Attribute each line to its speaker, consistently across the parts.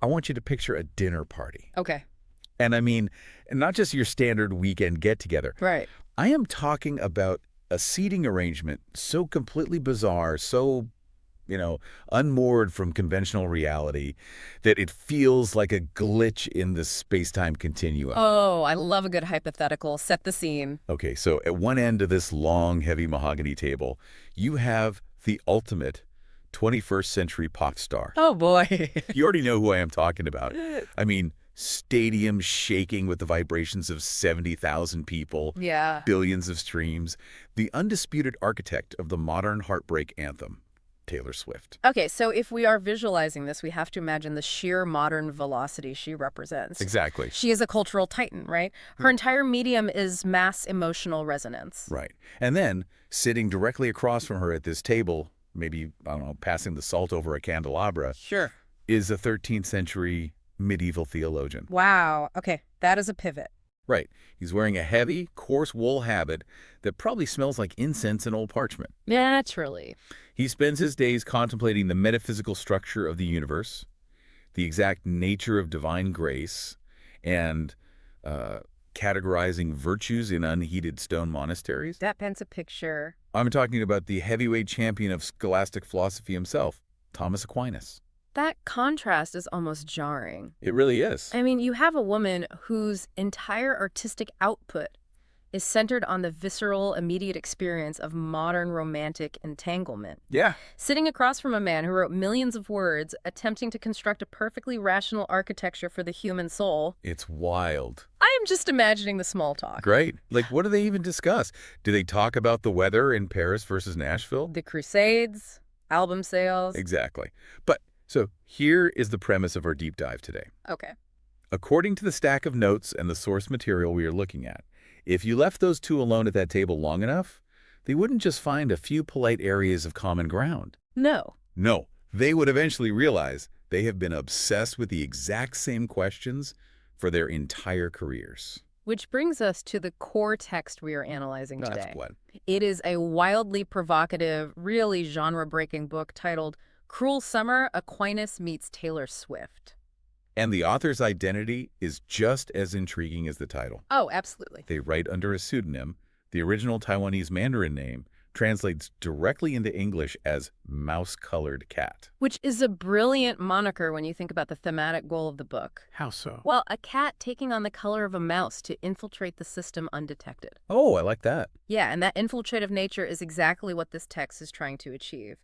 Speaker 1: I want you to picture a dinner party.
Speaker 2: Okay.
Speaker 1: And I mean, not just your standard weekend get-together.
Speaker 2: Right.
Speaker 1: I am talking about a seating arrangement so completely bizarre, so, unmoored from conventional reality that it feels like a glitch in the space-time continuum.
Speaker 2: Oh, I love a good hypothetical. Set the scene.
Speaker 1: Okay, so at one end of this long, heavy mahogany table, you have the ultimate 21st century pop star.
Speaker 2: Oh, boy.
Speaker 1: You already know who I am talking about. I mean, stadiums shaking with the vibrations of 70,000 people,
Speaker 2: Yeah.
Speaker 1: billions of streams, the undisputed architect of the modern heartbreak anthem, Taylor Swift.
Speaker 2: Okay, so if we are visualizing this, we have to imagine the sheer modern velocity she represents.
Speaker 1: Exactly.
Speaker 2: She is a cultural titan, right? Her entire medium is mass emotional resonance.
Speaker 1: Right. And then, sitting directly across from her at this table, maybe, I don't know, passing the salt over a candelabra,
Speaker 2: Sure.
Speaker 1: is a 13th century medieval theologian.
Speaker 2: Wow. Okay, that is a pivot.
Speaker 1: Right. He's wearing a heavy, coarse wool habit that probably smells like incense and old parchment.
Speaker 2: Naturally.
Speaker 1: He spends his days contemplating the metaphysical structure of the universe, the exact nature of divine grace, and categorizing virtues in unheated stone monasteries.
Speaker 2: That paints a picture.
Speaker 1: I'm talking about the heavyweight champion of scholastic philosophy himself, Thomas Aquinas.
Speaker 2: That contrast is almost jarring.
Speaker 1: It really is.
Speaker 2: I mean, you have a woman whose entire artistic output is centered on the visceral, immediate experience of modern romantic entanglement.
Speaker 1: Yeah.
Speaker 2: Sitting across from a man who wrote millions of words attempting to construct a perfectly rational architecture for the human soul.
Speaker 1: It's wild.
Speaker 2: I am just imagining the small talk.
Speaker 1: Great. Like, what do they even discuss? Do they talk about the weather in Paris versus Nashville?
Speaker 2: The Crusades, album sales.
Speaker 1: Exactly. So here is the premise of our deep dive today.
Speaker 2: Okay.
Speaker 1: According to the stack of notes and the source material we are looking at, if you left those two alone at that table long enough, they wouldn't just find a few polite areas of common ground.
Speaker 2: No.
Speaker 1: No, they would eventually realize they have been obsessed with the exact same questions for their entire careers.
Speaker 2: Which brings us to the core text we are analyzing today.
Speaker 1: That's what.
Speaker 2: It is a wildly provocative, really genre-breaking book titled Cruel Summer, Aquinas Meets Taylor Swift.
Speaker 1: And the author's identity is just as intriguing as the title.
Speaker 2: Oh, absolutely.
Speaker 1: They write under a pseudonym. The original Taiwanese Mandarin name translates directly into English as mouse-colored cat.
Speaker 2: Which is a brilliant moniker when you think about the thematic goal of the book.
Speaker 1: How so?
Speaker 2: Well, a cat taking on the color of a mouse to infiltrate the system undetected.
Speaker 1: Oh, I like that.
Speaker 2: Yeah, and that infiltrative nature is exactly what this text is trying to achieve.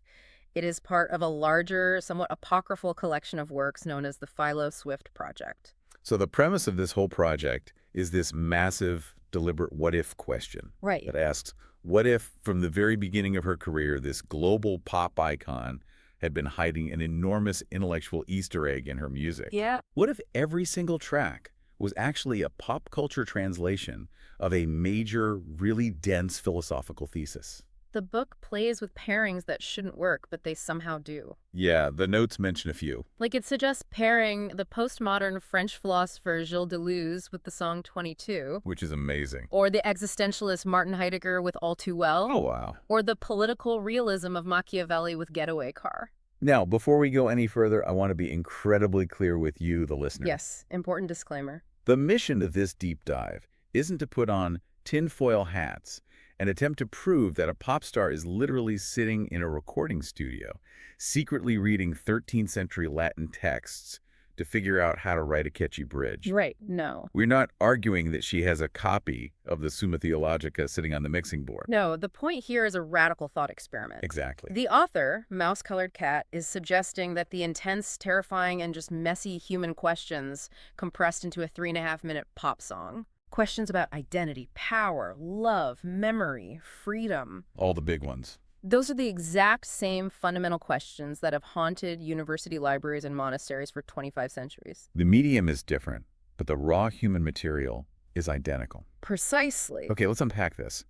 Speaker 2: It is part of a larger, somewhat apocryphal collection of works known as the Philo Swift Project.
Speaker 1: So the premise of this whole project is this massive, deliberate what-if question.
Speaker 2: Right.
Speaker 1: That asks, what if, from the very beginning of her career, this global pop icon had been hiding an enormous intellectual Easter egg in her music?
Speaker 2: Yeah.
Speaker 1: What if every single track was actually a pop culture translation of a major, really dense philosophical thesis?
Speaker 2: The book plays with pairings that shouldn't work, but they somehow do.
Speaker 1: Yeah, the notes mention a few.
Speaker 2: Like it suggests pairing the postmodern French philosopher Gilles Deleuze with the song 22.
Speaker 1: Which is amazing.
Speaker 2: Or the existentialist Martin Heidegger with All Too Well.
Speaker 1: Oh, wow.
Speaker 2: Or the political realism of Machiavelli with Getaway Car.
Speaker 1: Now, before we go any further, I want to be incredibly clear with you, the listener.
Speaker 2: Yes, important disclaimer.
Speaker 1: The mission of this deep dive isn't to put on tinfoil hats and attempt to prove that a pop star is literally sitting in a recording studio, secretly reading 13th century Latin texts to figure out how to write a catchy bridge.
Speaker 2: Right, no.
Speaker 1: We're not arguing that she has a copy of the Summa Theologica sitting on the mixing board.
Speaker 2: No, the point here is a radical thought experiment.
Speaker 1: Exactly.
Speaker 2: The author, Mouse-Colored Cat, is suggesting that the intense, terrifying, and just messy human questions compressed into a 3.5-minute pop song. Questions about identity, power, love, memory, freedom.
Speaker 1: All the big ones.
Speaker 2: Those are the exact same fundamental questions that have haunted university libraries and monasteries for 25 centuries.
Speaker 1: The medium is different, but the raw human material is identical.
Speaker 2: Precisely.
Speaker 1: Okay, let's unpack this.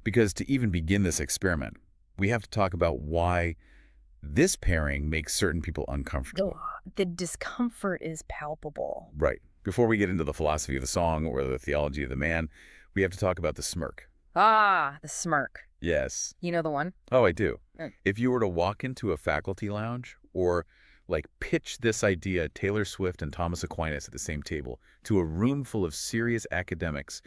Speaker 1: Because to even begin this experiment, we have to talk about why this pairing makes certain people uncomfortable.
Speaker 2: The discomfort is palpable.
Speaker 1: Right. Before we get into the philosophy of the song or the theology of the man, we have to talk about the smirk.
Speaker 2: Ah, the smirk.
Speaker 1: Yes.
Speaker 2: You know the one?
Speaker 1: Oh, I do.
Speaker 2: Mm.
Speaker 1: If you were to walk into a faculty lounge or Like, pitch this idea, Taylor Swift and Thomas Aquinas at the same table, to a room full of serious academics.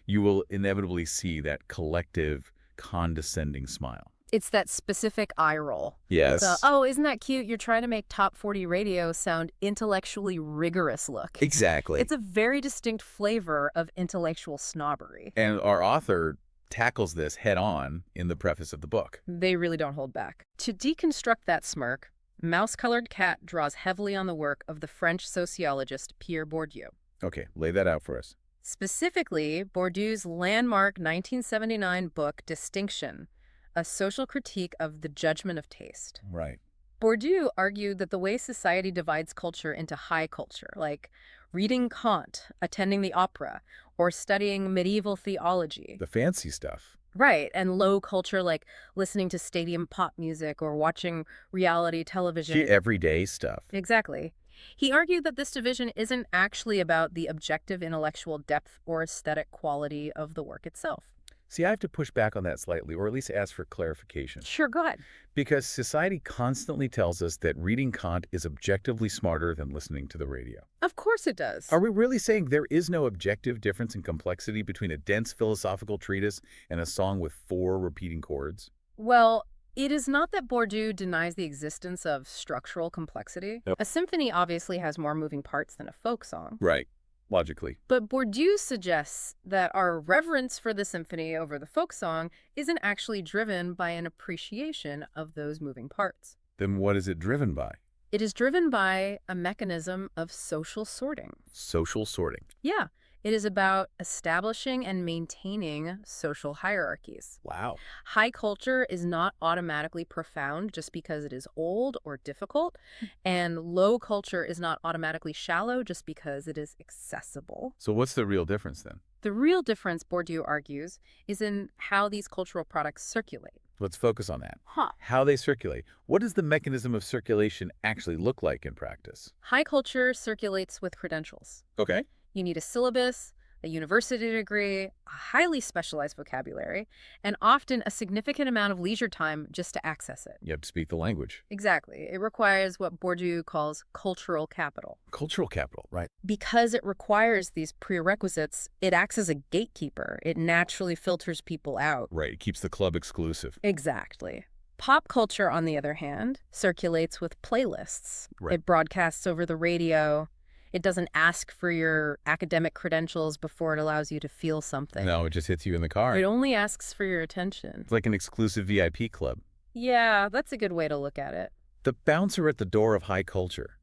Speaker 1: You will inevitably see that collective, condescending smile.
Speaker 2: It's that specific eye roll.
Speaker 1: Yes.
Speaker 2: Oh, isn't that cute? You're trying to make top 40 radio sound intellectually rigorous look.
Speaker 1: Exactly.
Speaker 2: It's a very distinct flavor of intellectual snobbery.
Speaker 1: And our author tackles this head-on in the preface of the book.
Speaker 2: They really don't hold back. To deconstruct that smirk, Mouse-Colored Cat draws heavily on the work of the French sociologist Pierre Bourdieu.
Speaker 1: Okay, lay that out for us.
Speaker 2: Specifically, Bourdieu's landmark 1979 book, Distinction, a social critique of the judgment of taste.
Speaker 1: Right.
Speaker 2: Bourdieu argued that the way society divides culture into high culture, like reading Kant, attending the opera, or studying medieval theology.
Speaker 1: The fancy stuff.
Speaker 2: Right, and low culture like listening to stadium pop music or watching reality television.
Speaker 1: Everyday stuff.
Speaker 2: Exactly. He argued that this division isn't actually about the objective intellectual depth or aesthetic quality of the work itself.
Speaker 1: See, I have to push back on that slightly, or at least ask for clarification.
Speaker 2: Sure, go ahead.
Speaker 1: Because society constantly tells us that reading Kant is objectively smarter than listening to the radio.
Speaker 2: Of course it does.
Speaker 1: Are we really saying there is no objective difference in complexity between a dense philosophical treatise and a song with 4 repeating chords?
Speaker 2: Well, it is not that Bourdieu denies the existence of structural complexity.
Speaker 1: Nope.
Speaker 2: A symphony obviously has more moving parts than a folk song.
Speaker 1: Right. Logically.
Speaker 2: But Bourdieu suggests that our reverence for the symphony over the folk song isn't actually driven by an appreciation of those moving parts.
Speaker 1: Then what is it driven by?
Speaker 2: It is driven by a mechanism of social sorting.
Speaker 1: Social sorting.
Speaker 2: Yeah, it is about establishing and maintaining social hierarchies.
Speaker 1: Wow.
Speaker 2: High culture is not automatically profound just because it is old or difficult, and low culture is not automatically shallow just because it is accessible.
Speaker 1: So what's the real difference then?
Speaker 2: The real difference, Bourdieu argues, is in how these cultural products circulate.
Speaker 1: Let's focus on that.
Speaker 2: Huh.
Speaker 1: How they circulate. What does the mechanism of circulation actually look like in practice?
Speaker 2: High culture circulates with credentials.
Speaker 1: Okay.
Speaker 2: You need a syllabus, a university degree, a highly specialized vocabulary, and often a significant amount of leisure time just to access it.
Speaker 1: You have to speak the language.
Speaker 2: Exactly. It requires what Bourdieu calls cultural capital.
Speaker 1: Cultural capital, right.
Speaker 2: Because it requires these prerequisites, it acts as a gatekeeper. It naturally filters people out.
Speaker 1: Right. It keeps the club exclusive.
Speaker 2: Exactly. Pop culture, on the other hand, circulates with playlists.
Speaker 1: Right.
Speaker 2: It broadcasts over the radio. It doesn't ask for your academic credentials before it allows you to feel something.
Speaker 1: No, it just hits you in the car.
Speaker 2: It only asks for your attention.
Speaker 1: It's like an exclusive VIP club.
Speaker 2: Yeah, that's a good way to look at it.
Speaker 1: The bouncer at the door of high culture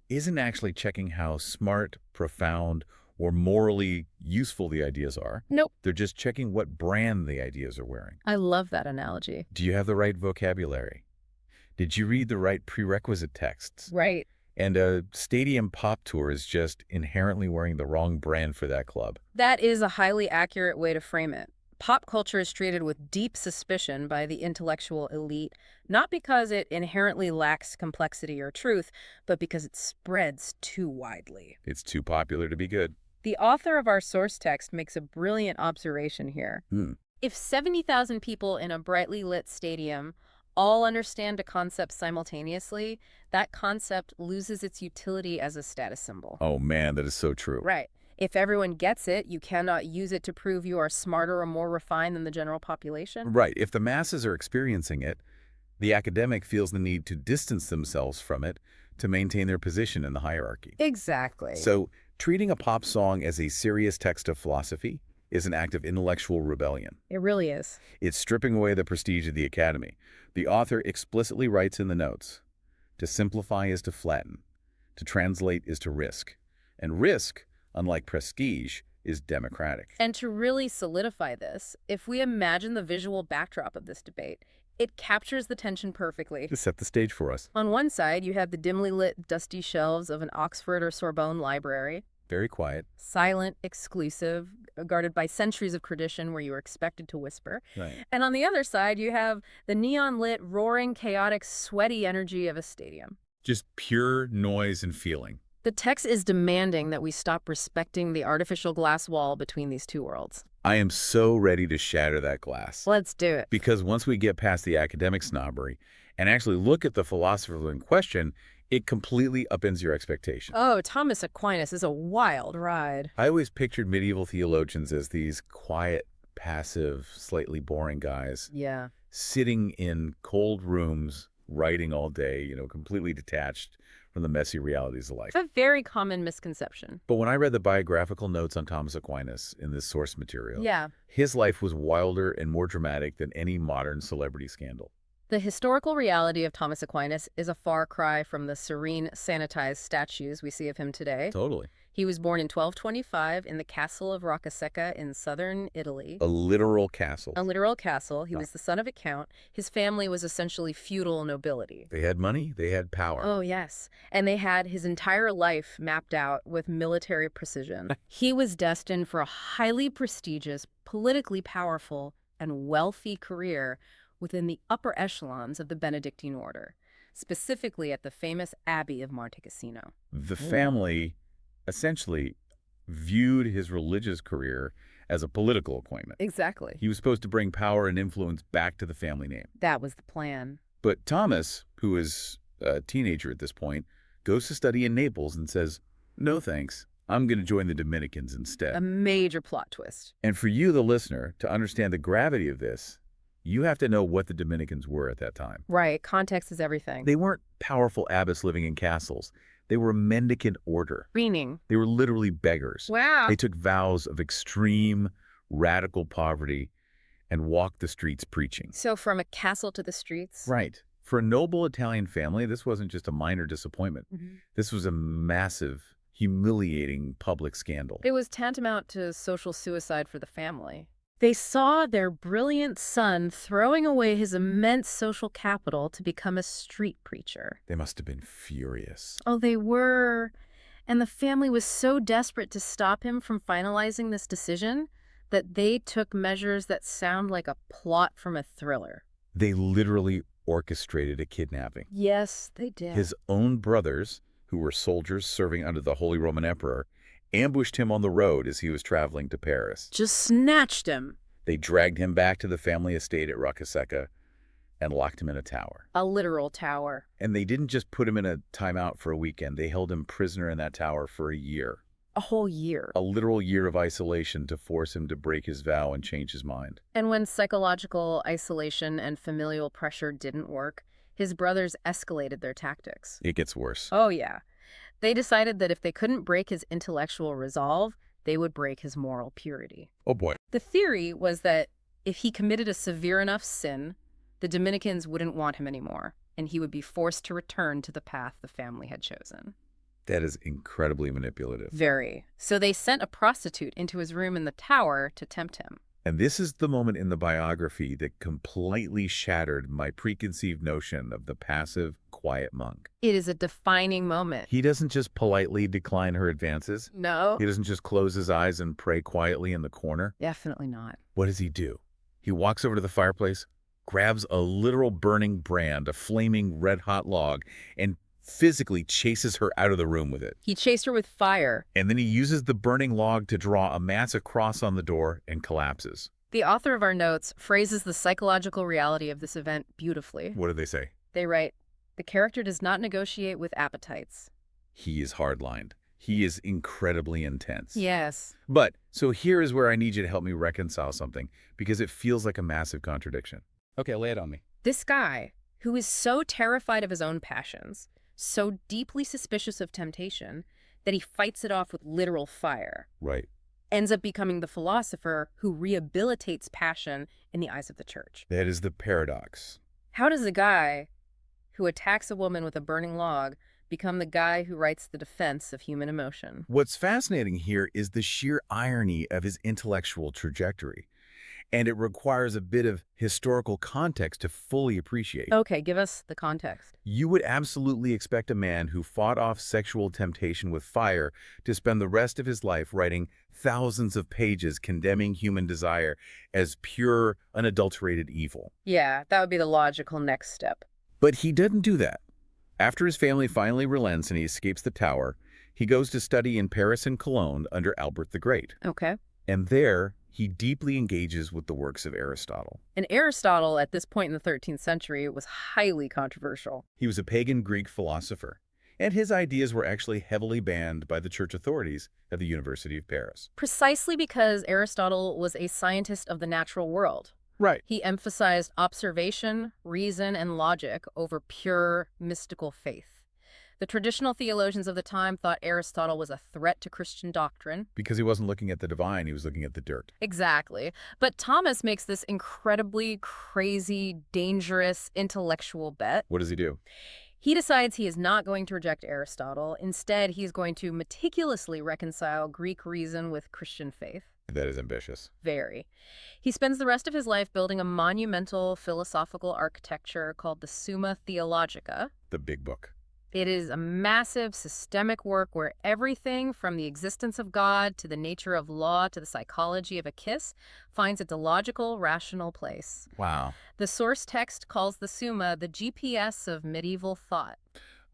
Speaker 1: isn't actually checking how smart, profound, or morally useful the ideas are.
Speaker 2: Nope.
Speaker 1: They're just checking what brand the ideas are wearing.
Speaker 2: I love that analogy.
Speaker 1: Do you have the right vocabulary? Did you read the right prerequisite texts?
Speaker 2: Right.
Speaker 1: And a stadium pop tour is just inherently wearing the wrong brand for that club.
Speaker 2: That is a highly accurate way to frame it. Pop culture is treated with deep suspicion by the intellectual elite, not because it inherently lacks complexity or truth, but because it spreads too widely.
Speaker 1: It's too popular to be good.
Speaker 2: The author of our source text makes a brilliant observation here. If 70,000 people in a brightly lit stadium all understand a concept simultaneously, that concept loses its utility as a status symbol.
Speaker 1: Oh man, that is so true.
Speaker 2: Right. If everyone gets it, you cannot use it to prove you are smarter or more refined than the general population.
Speaker 1: Right. If the masses are experiencing it, the academic feels the need to distance themselves from it to maintain their position in the hierarchy.
Speaker 2: Exactly.
Speaker 1: So, treating a pop song as a serious text of philosophy is an act of intellectual rebellion.
Speaker 2: It really is.
Speaker 1: It's stripping away the prestige of the academy. The author explicitly writes in the notes, to simplify is to flatten, to translate is to risk. And risk, unlike prestige, is democratic.
Speaker 2: And to really solidify this, if we imagine the visual backdrop of this debate, it captures the tension perfectly.
Speaker 1: To set the stage for us.
Speaker 2: On one side, you have the dimly lit, dusty shelves of an Oxford or Sorbonne library.
Speaker 1: Very quiet.
Speaker 2: Silent, exclusive, guarded by centuries of tradition where you are expected to whisper.
Speaker 1: Right.
Speaker 2: And on the other side, you have the neon-lit, roaring, chaotic, sweaty energy of a stadium.
Speaker 1: Just pure noise and feeling.
Speaker 2: The text is demanding that we stop respecting the artificial glass wall between these two worlds.
Speaker 1: I am so ready to shatter that glass.
Speaker 2: Let's do it.
Speaker 1: Because once we get past the academic snobbery and actually look at the philosopher in question, It completely upends your expectation.
Speaker 2: Oh, Thomas Aquinas is a wild ride.
Speaker 1: I always pictured medieval theologians as these quiet, passive, slightly boring guys
Speaker 2: Yeah.
Speaker 1: sitting in cold rooms, writing all day, completely detached from the messy realities of life.
Speaker 2: It's a very common misconception.
Speaker 1: But when I read the biographical notes on Thomas Aquinas in this source material,
Speaker 2: Yeah.
Speaker 1: his life was wilder and more dramatic than any modern celebrity scandal.
Speaker 2: The historical reality of Thomas Aquinas is a far cry from the serene, sanitized statues we see of him today.
Speaker 1: Totally.
Speaker 2: He was born in 1225 in the castle of Roccasecca in southern Italy.
Speaker 1: A literal castle.
Speaker 2: A literal castle. He was the son of a count. His family was essentially feudal nobility.
Speaker 1: They had money, they had power.
Speaker 2: Oh, yes. And they had his entire life mapped out with military precision. He was destined for a highly prestigious, politically powerful, and wealthy career within the upper echelons of the Benedictine order, specifically at the famous Abbey of Monte Cassino.
Speaker 1: The family essentially viewed his religious career as a political appointment.
Speaker 2: Exactly.
Speaker 1: He was supposed to bring power and influence back to the family name.
Speaker 2: That was the plan.
Speaker 1: But Thomas, who is a teenager at this point, goes to study in Naples and says, "No thanks, I'm going to join the Dominicans instead."
Speaker 2: A major plot twist.
Speaker 1: And for you, the listener, to understand the gravity of this, you have to know what the Dominicans were at that time.
Speaker 2: Right. Context is everything.
Speaker 1: They weren't powerful abbots living in castles. They were a mendicant order.
Speaker 2: Meaning?
Speaker 1: They were literally beggars.
Speaker 2: Wow.
Speaker 1: They took vows of extreme, radical poverty and walked the streets preaching.
Speaker 2: So from a castle to the streets?
Speaker 1: Right. For a noble Italian family, this wasn't just a minor disappointment. This was a massive, humiliating public scandal.
Speaker 2: It was tantamount to social suicide for the family. They saw their brilliant son throwing away his immense social capital to become a street preacher.
Speaker 1: They must have been furious.
Speaker 2: Oh, they were. And the family was so desperate to stop him from finalizing this decision that they took measures that sound like a plot from a thriller.
Speaker 1: They literally orchestrated a kidnapping.
Speaker 2: Yes, they did.
Speaker 1: His own brothers, who were soldiers serving under the Holy Roman Emperor, ambushed him on the road as he was traveling to Paris.
Speaker 2: Just snatched him.
Speaker 1: They dragged him back to the family estate at Roccasecca and locked him in a tower.
Speaker 2: A literal tower.
Speaker 1: And they didn't just put him in a timeout for a weekend. They held him prisoner in that tower for a year.
Speaker 2: A whole year.
Speaker 1: A literal year of isolation to force him to break his vow and change his mind.
Speaker 2: And when psychological isolation and familial pressure didn't work, his brothers escalated their tactics.
Speaker 1: It gets worse.
Speaker 2: Oh, yeah. They decided that if they couldn't break his intellectual resolve, they would break his moral purity.
Speaker 1: Oh boy.
Speaker 2: The theory was that if he committed a severe enough sin, the Dominicans wouldn't want him anymore, and he would be forced to return to the path the family had chosen.
Speaker 1: That is incredibly manipulative.
Speaker 2: Very. So they sent a prostitute into his room in the tower to tempt him.
Speaker 1: And this is the moment in the biography that completely shattered my preconceived notion of the passive, quiet monk.
Speaker 2: It is a defining moment.
Speaker 1: He doesn't just politely decline her advances.
Speaker 2: No,
Speaker 1: He doesn't just close his eyes and pray quietly in the corner.
Speaker 2: definitely not.
Speaker 1: What does he do? He walks over to the fireplace, grabs a literal burning brand, a flaming red-hot log, and physically chases her out of the room with it.
Speaker 2: He chased her with fire.
Speaker 1: And then he uses the burning log to draw a massive cross on the door and collapses.
Speaker 2: The author of our notes phrases the psychological reality of this event beautifully.
Speaker 1: What do they say?
Speaker 2: They write, "The character does not negotiate with appetites."
Speaker 1: He is hardlined. He is incredibly intense.
Speaker 2: Yes.
Speaker 1: But, so here is where I need you to help me reconcile something, because it feels like a massive contradiction. Okay, lay it on me.
Speaker 2: This guy, who is so terrified of his own passions, so deeply suspicious of temptation, that he fights it off with literal fire,
Speaker 1: Right.
Speaker 2: ends up becoming the philosopher who rehabilitates passion in the eyes of the church.
Speaker 1: That is the paradox.
Speaker 2: How does a guy who attacks a woman with a burning log become the guy who writes the defense of human emotion?
Speaker 1: What's fascinating here is the sheer irony of his intellectual trajectory. And it requires a bit of historical context to fully appreciate.
Speaker 2: Okay, give us the context.
Speaker 1: You would absolutely expect a man who fought off sexual temptation with fire to spend the rest of his life writing thousands of pages condemning human desire as pure, unadulterated evil.
Speaker 2: Yeah, that would be the logical next step.
Speaker 1: But he doesn't do that. After his family finally relents and he escapes the tower, he goes to study in Paris and Cologne under Albert the Great.
Speaker 2: Okay.
Speaker 1: And there, he deeply engages with the works of Aristotle.
Speaker 2: And Aristotle, at this point in the 13th century, was highly controversial.
Speaker 1: He was a pagan Greek philosopher. And his ideas were actually heavily banned by the church authorities at the University of Paris.
Speaker 2: Precisely because Aristotle was a scientist of the natural world.
Speaker 1: Right.
Speaker 2: He emphasized observation, reason, and logic over pure mystical faith. The traditional theologians of the time thought Aristotle was a threat to Christian doctrine.
Speaker 1: Because he wasn't looking at the divine, he was looking at the dirt.
Speaker 2: Exactly. But Thomas makes this incredibly crazy, dangerous, intellectual bet.
Speaker 1: What does he do?
Speaker 2: He decides he is not going to reject Aristotle. Instead, he's going to meticulously reconcile Greek reason with Christian faith.
Speaker 1: That is ambitious.
Speaker 2: Very. He spends the rest of his life building a monumental philosophical architecture called the Summa Theologica.
Speaker 1: The big book.
Speaker 2: It is a massive systemic work where everything from the existence of God to the nature of law to the psychology of a kiss finds its illogical, rational place.
Speaker 1: Wow.
Speaker 2: The source text calls the Summa the GPS of medieval thought.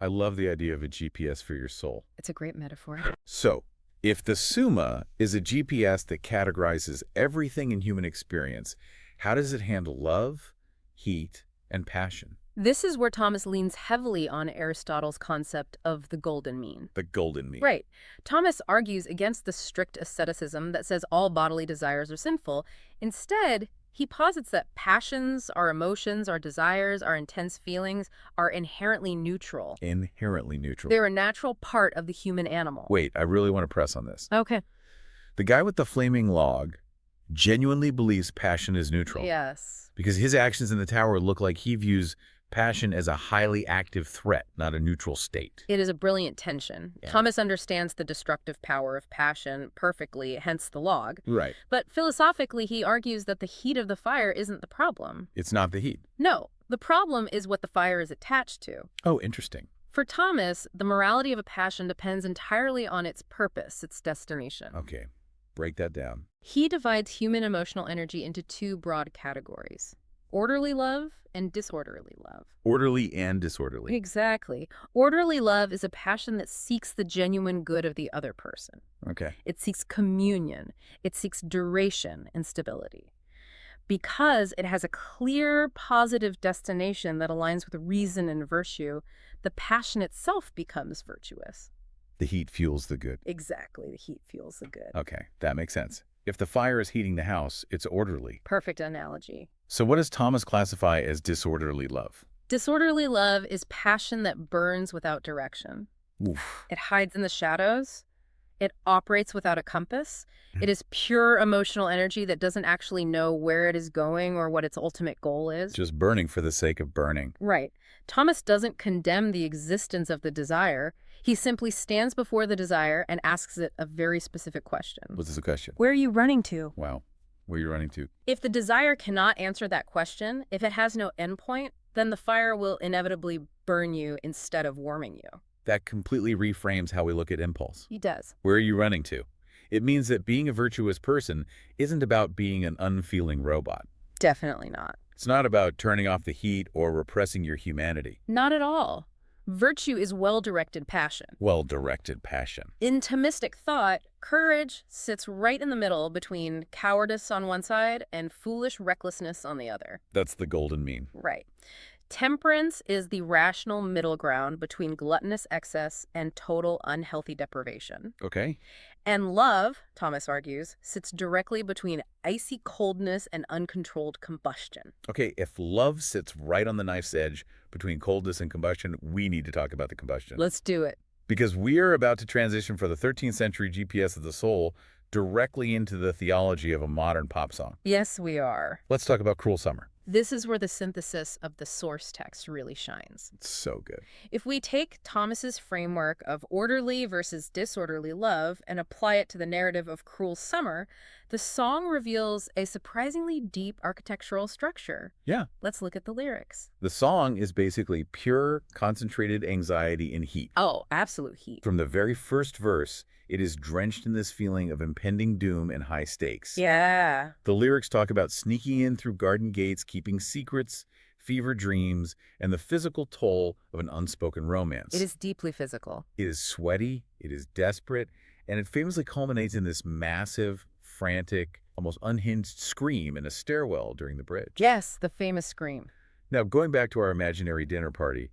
Speaker 1: I love the idea of a GPS for your soul.
Speaker 2: It's a great metaphor.
Speaker 1: So, if the Summa is a GPS that categorizes everything in human experience, how does it handle love, heat, and passion?
Speaker 2: This is where Thomas leans heavily on Aristotle's concept of the golden mean.
Speaker 1: The golden mean.
Speaker 2: Right. Thomas argues against the strict asceticism that says all bodily desires are sinful. Instead, he posits that passions, our emotions, our desires, our intense feelings are inherently neutral.
Speaker 1: Inherently neutral.
Speaker 2: They're a natural part of the human animal.
Speaker 1: Wait, I really want to press on this.
Speaker 2: Okay.
Speaker 1: The guy with the flaming log genuinely believes passion is neutral.
Speaker 2: Yes.
Speaker 1: Because his actions in the tower look like he views passion as a highly active threat, not a neutral state.
Speaker 2: It is a brilliant tension.
Speaker 1: Yeah.
Speaker 2: Thomas understands the destructive power of passion perfectly, hence the log.
Speaker 1: Right.
Speaker 2: But philosophically, he argues that the heat of the fire isn't the problem.
Speaker 1: It's not the heat.
Speaker 2: No, the problem is what the fire is attached to.
Speaker 1: Oh, interesting.
Speaker 2: For Thomas, the morality of a passion depends entirely on its purpose, its destination.
Speaker 1: Okay, break that down.
Speaker 2: He divides human emotional energy into two broad categories: orderly love and disorderly love.
Speaker 1: Orderly and disorderly.
Speaker 2: Exactly. Orderly love is a passion that seeks the genuine good of the other person.
Speaker 1: Okay.
Speaker 2: It seeks communion. It seeks duration and stability. Because it has a clear, positive destination that aligns with reason and virtue, the passion itself becomes virtuous.
Speaker 1: The heat fuels the good.
Speaker 2: Exactly. The heat fuels the good.
Speaker 1: Okay, that makes sense. If the fire is heating the house, it's orderly.
Speaker 2: Perfect analogy.
Speaker 1: So what does Thomas classify as disorderly love?
Speaker 2: Disorderly love is passion that burns without direction.
Speaker 1: Oof.
Speaker 2: It hides in the shadows. It operates without a compass. It is pure emotional energy that doesn't actually know where it is going or what its ultimate goal is.
Speaker 1: Just burning for the sake of burning.
Speaker 2: Right. Thomas doesn't condemn the existence of the desire. He simply stands before the desire and asks it a very specific question.
Speaker 1: What's the question?
Speaker 2: Where are you running to?
Speaker 1: Wow. Where are you running to?
Speaker 2: If the desire cannot answer that question, if it has no endpoint, then the fire will inevitably burn you instead of warming you.
Speaker 1: That completely reframes how we look at impulse.
Speaker 2: He does.
Speaker 1: Where are you running to? It means that being a virtuous person isn't about being an unfeeling robot.
Speaker 2: Definitely not.
Speaker 1: It's not about turning off the heat or repressing your humanity.
Speaker 2: Not at all. Virtue is well-directed passion.
Speaker 1: Well-directed passion.
Speaker 2: In Thomistic thought, courage sits right in the middle between cowardice on one side and foolish recklessness on the other.
Speaker 1: That's the golden mean.
Speaker 2: Right. Temperance is the rational middle ground between gluttonous excess and total unhealthy deprivation.
Speaker 1: Okay.
Speaker 2: And love, Thomas argues, sits directly between icy coldness and uncontrolled combustion.
Speaker 1: Okay, if love sits right on the knife's edge between coldness and combustion, we need to talk about the combustion.
Speaker 2: Let's do it.
Speaker 1: Because we are about to transition from the 13th century GPS of the soul directly into the theology of a modern pop song.
Speaker 2: Yes, we are.
Speaker 1: Let's talk about Cruel Summer.
Speaker 2: This is where the synthesis of the source text really shines.
Speaker 1: It's so good.
Speaker 2: If we take Thomas's framework of orderly versus disorderly love and apply it to the narrative of Cruel Summer, the song reveals a surprisingly deep architectural structure.
Speaker 1: Yeah.
Speaker 2: Let's look at the lyrics.
Speaker 1: The song is basically pure, concentrated anxiety and heat.
Speaker 2: Oh, absolute heat.
Speaker 1: From the very first verse, it is drenched in this feeling of impending doom and high stakes.
Speaker 2: Yeah.
Speaker 1: The lyrics talk about sneaking in through garden gates, keeping secrets, fever dreams, and the physical toll of an unspoken romance.
Speaker 2: It is deeply physical.
Speaker 1: It is sweaty, it is desperate, and it famously culminates in this massive, frantic, almost unhinged scream in a stairwell during the bridge.
Speaker 2: Yes, the famous scream.
Speaker 1: Now, going back to our imaginary dinner party,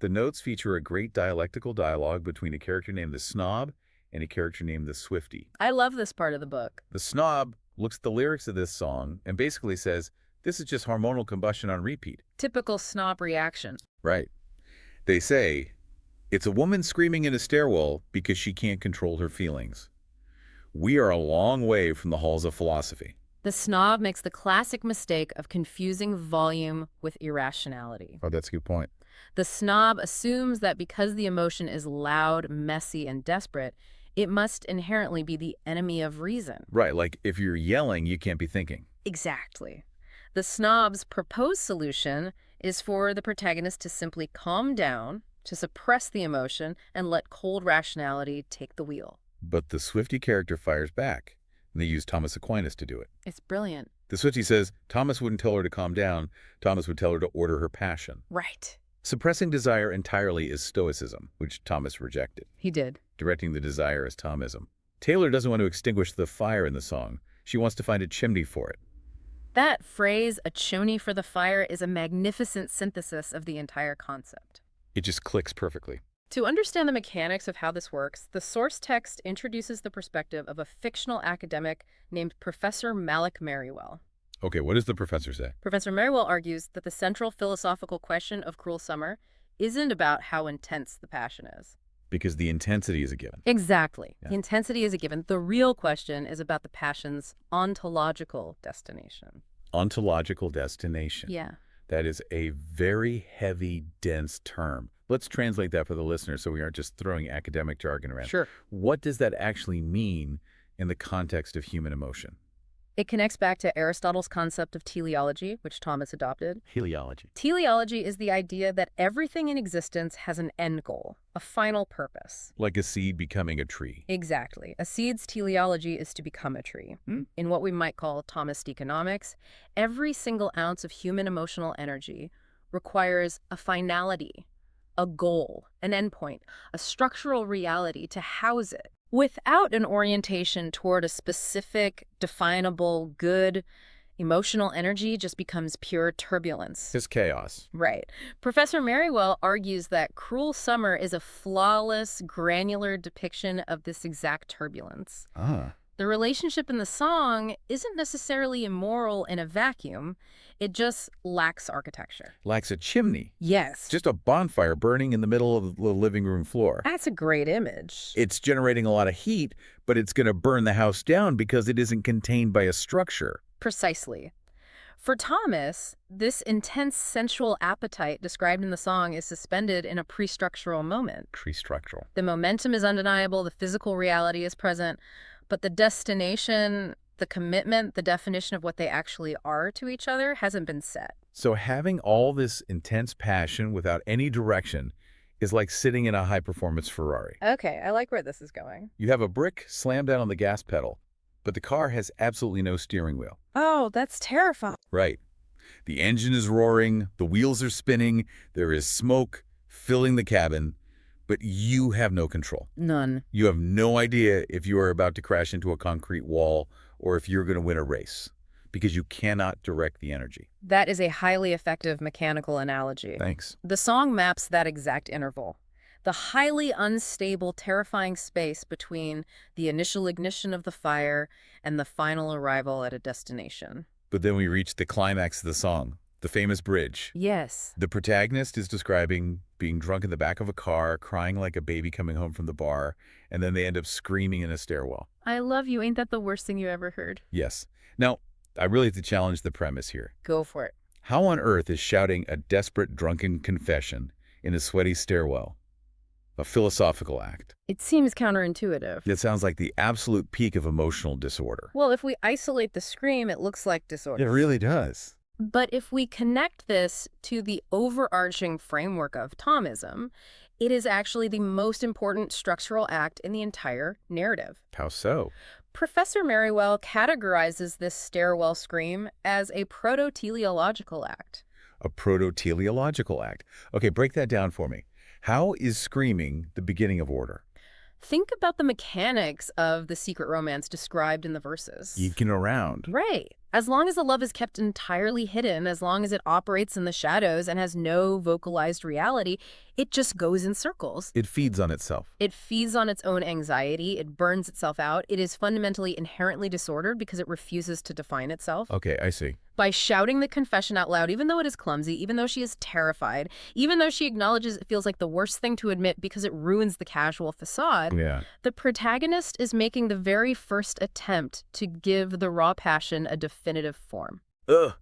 Speaker 1: The notes feature a great dialectical dialogue between a character named the Snob and a character named the Swiftie.
Speaker 2: I love this part of the book.
Speaker 1: The Snob looks at the lyrics of this song and basically says, this is just hormonal combustion on repeat.
Speaker 2: Typical snob reaction.
Speaker 1: Right. They say, it's a woman screaming in a stairwell because she can't control her feelings. We are a long way from the halls of philosophy.
Speaker 2: The snob makes the classic mistake of confusing volume with irrationality.
Speaker 1: Oh, that's a good point.
Speaker 2: The snob assumes that because the emotion is loud, messy, and desperate, it must inherently be the enemy of reason.
Speaker 1: Right, like if you're yelling, you can't be thinking.
Speaker 2: Exactly. The snob's proposed solution is for the protagonist to simply calm down, to suppress the emotion, and let cold rationality take the wheel.
Speaker 1: But the Swiftie character fires back, and they use Thomas Aquinas to do it.
Speaker 2: It's brilliant.
Speaker 1: The Swiftie says Thomas wouldn't tell her to calm down. Thomas would tell her to order her passion.
Speaker 2: Right.
Speaker 1: Suppressing desire entirely is stoicism, which Thomas rejected.
Speaker 2: He did.
Speaker 1: Directing the desire is Thomism. Taylor doesn't want to extinguish the fire in the song. She wants to find a chimney for it.
Speaker 2: That phrase, a chimney for the fire, is a magnificent synthesis of the entire concept.
Speaker 1: It just clicks perfectly.
Speaker 2: To understand the mechanics of how this works, the source text introduces the perspective of a fictional academic named Professor Malloch Merriwell.
Speaker 1: Okay, what does the professor say?
Speaker 2: Professor Merriwell argues that the central philosophical question of Cruel Summer isn't about how intense the passion is.
Speaker 1: Because the intensity is a given.
Speaker 2: Exactly.
Speaker 1: Yeah.
Speaker 2: The intensity is a given. The real question is about the passion's ontological destination.
Speaker 1: Ontological destination.
Speaker 2: Yeah.
Speaker 1: That is a very heavy, dense term. Let's translate that for the listener so we aren't just throwing academic jargon around.
Speaker 2: Sure.
Speaker 1: What does that actually mean in the context of human emotion?
Speaker 2: It connects back to Aristotle's concept of teleology, which Thomas adopted.
Speaker 1: Teleology.
Speaker 2: Teleology is the idea that everything in existence has an end goal, a final purpose.
Speaker 1: Like a seed becoming a tree.
Speaker 2: Exactly. A seed's teleology is to become a tree. In what we might call Thomist economics, every single ounce of human emotional energy requires a finality, a goal, an endpoint, a structural reality to house it. Without an orientation toward a specific, definable, good, emotional energy just becomes pure turbulence.
Speaker 1: It's chaos.
Speaker 2: Right. Professor Merriwell argues that Cruel Summer is a flawless, granular depiction of this exact turbulence. The relationship in the song isn't necessarily immoral in a vacuum. It just lacks architecture.
Speaker 1: Lacks a chimney.
Speaker 2: Yes.
Speaker 1: Just a bonfire burning in the middle of the living room floor.
Speaker 2: That's a great image.
Speaker 1: It's generating a lot of heat, but it's going to burn the house down because it isn't contained by a structure.
Speaker 2: Precisely. For Thomas, this intense sensual appetite described in the song is suspended in a pre-structural moment.
Speaker 1: Pre-structural.
Speaker 2: The momentum is undeniable, the physical reality is present, but the destination, the commitment, the definition of what they actually are to each other hasn't been set.
Speaker 1: So having all this intense passion without any direction is like sitting in a high-performance Ferrari.
Speaker 2: Okay, I like where this is going.
Speaker 1: You have a brick slammed down on the gas pedal, but the car has absolutely no steering wheel.
Speaker 2: Oh, that's terrifying.
Speaker 1: Right. The engine is roaring, the wheels are spinning, there is smoke filling the cabin, but you have no control.
Speaker 2: None.
Speaker 1: You have no idea if you are about to crash into a concrete wall or if you're going to win a race, because you cannot direct the energy.
Speaker 2: That is a highly effective mechanical analogy.
Speaker 1: Thanks.
Speaker 2: The song maps that exact interval. The highly unstable, terrifying space between the initial ignition of the fire and the final arrival at a destination.
Speaker 1: But then we reach the climax of the song, the famous bridge.
Speaker 2: Yes.
Speaker 1: The protagonist is describing being drunk in the back of a car, crying like a baby coming home from the bar, and then they end up screaming in a stairwell.
Speaker 2: I love you. Ain't that the worst thing you ever heard?
Speaker 1: Yes. Now, I really have to challenge the premise here.
Speaker 2: Go for it.
Speaker 1: How on earth is shouting a desperate drunken confession in a sweaty stairwell a philosophical act?
Speaker 2: It seems counterintuitive.
Speaker 1: It sounds like the absolute peak of emotional disorder.
Speaker 2: Well, if we isolate the scream, it looks like disorder.
Speaker 1: It really does.
Speaker 2: But if we connect this to the overarching framework of Thomism, it is actually the most important structural act in the entire narrative.
Speaker 1: How so?
Speaker 2: Professor Merriwell categorizes this stairwell scream as a proto-teleological act.
Speaker 1: A proto-teleological act. Okay, break that down for me. How is screaming the beginning of order?
Speaker 2: Think about the mechanics of the secret romance described in the verses.
Speaker 1: Eking around.
Speaker 2: Right. As long as the love is kept entirely hidden, as long as it operates in the shadows and has no vocalized reality, It just goes in circles.
Speaker 1: It feeds on itself.
Speaker 2: It feeds on its own anxiety. It burns itself out. It is fundamentally inherently disordered because it refuses to define itself.
Speaker 1: Okay, I see.
Speaker 2: By shouting the confession out loud, even though it is clumsy, even though she is terrified, even though she acknowledges it feels like the worst thing to admit because it ruins the casual facade,
Speaker 1: Yeah.
Speaker 2: the protagonist is making the very first attempt to give the raw passion a definitive form.
Speaker 1: Ugh.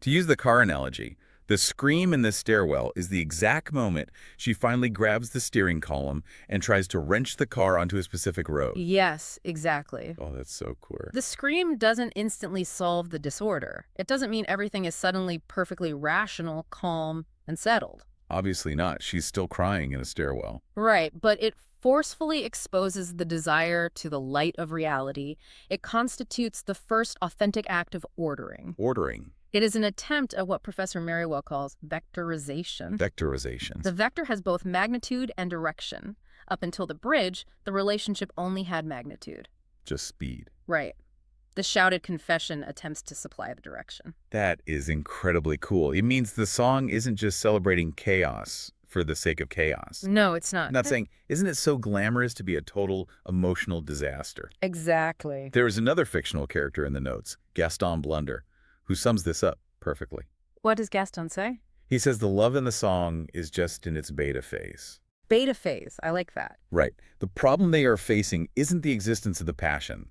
Speaker 1: To use the car analogy, the scream in the stairwell is the exact moment she finally grabs the steering column and tries to wrench the car onto a specific road.
Speaker 2: Yes, exactly.
Speaker 1: Oh, that's so cool.
Speaker 2: The scream doesn't instantly solve the disorder. It doesn't mean everything is suddenly perfectly rational, calm, and settled.
Speaker 1: Obviously not. She's still crying in a stairwell.
Speaker 2: Right, but it forcefully exposes the desire to the light of reality. It constitutes the first authentic act of ordering.
Speaker 1: Ordering.
Speaker 2: It is an attempt at what Professor Merriwell calls vectorization.
Speaker 1: Vectorizations.
Speaker 2: The vector has both magnitude and direction. Up until the bridge, the relationship only had magnitude.
Speaker 1: Just speed.
Speaker 2: Right. The shouted confession attempts to supply the direction.
Speaker 1: That is incredibly cool. It means the song isn't just celebrating chaos for the sake of chaos.
Speaker 2: No, it's not.
Speaker 1: I'm not saying, isn't it so glamorous to be a total emotional disaster?
Speaker 2: Exactly.
Speaker 1: There is another fictional character in the notes, Gaston Blunder, who sums this up perfectly.
Speaker 2: What does Gaston say?
Speaker 1: He says the love in the song is just in its beta phase.
Speaker 2: Beta phase. I like that.
Speaker 1: Right. The problem they are facing isn't the existence of the passion.